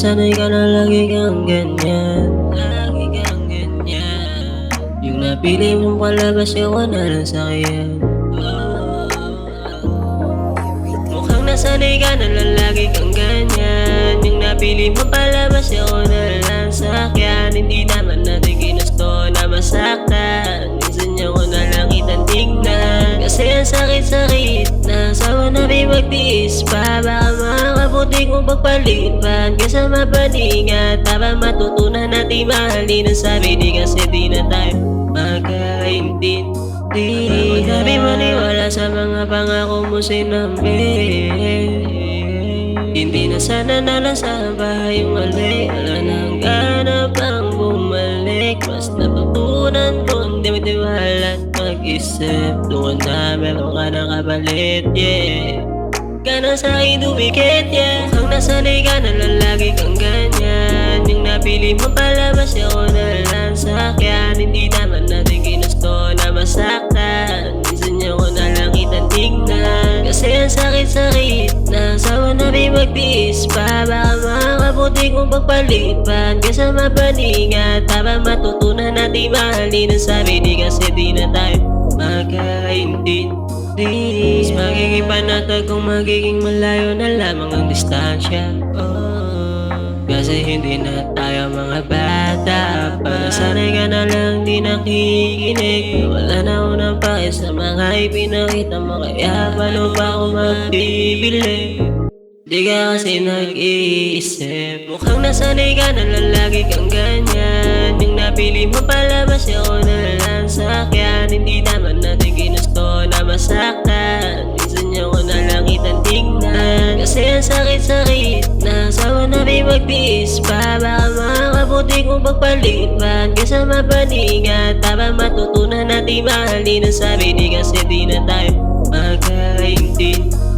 nasanay ka na lagi kang ganyan, lagi kang ganyan. Yung napili mong palabas, yawa na lang sa'kin. Mukhang nasanay ka na lang lagi kang ganyan. Yung napili mong palabas, yawa na lang sa'kin. Hindi naman natin ginusto na masaktan. Minsan niya ko na lang kitang tignan. Kasi ang sakit-sakit na sawa na may magtiis pa. Baka makakabuti kong pagpalipan kaysa mapaningat. Para matutunan natin mahalin ang sabi di kasi di na tayo magkaintindi. Sabi maniwala sa mga pangako mo sinabi. Hindi na sana nalasahan pa yung mali. Wala nang gana pang bumalik. Mas natutunan ko ang dimitiwala at mag-isip. Doon na meron ka na kapalit, yeah. Ka na sa'kin dumikit, yeah. Mukhang nasanay ka na lang lagi kang ganyan. Yung napili mo palabas, ako na lang sa'kin. Hindi naman natin ginusto na masaktan. Minsan niya ko na lang kitang tignan. Kasi ang sakit-sakit na sawa na may magtiis pa. Baka makakabuti kong pagpalipan kaysa mapaningat. Para matutunan natin mahalin ang sabi di kasi di na tayo magkaintindi. Mas magiging panatag kung magiging malayo na lamang ang distansya. Kasi hindi na tayo mga bata pa. Nasanay ka na lang di nakikinig. Wala na ako ng pake sa mga ipinakita mo. Kaya paano pa ako magbibili? Di ka kasi nag-iisip. Mukhang nasanay ka na lang lagi kang ganyan. Yung napili mo palabas, ako na lang sa'kin. Hindi naman natin ginusto na masaktan. Minsan niya ko na lang kitang tignan. Kasi ang sakit-sakit na sawa na may magtiis pa. Baka makakabuti kong pagpalipan kaysa mapaningat. Para matutunan natin mahalin ang sabi di kasi di na tayo magkaintindi.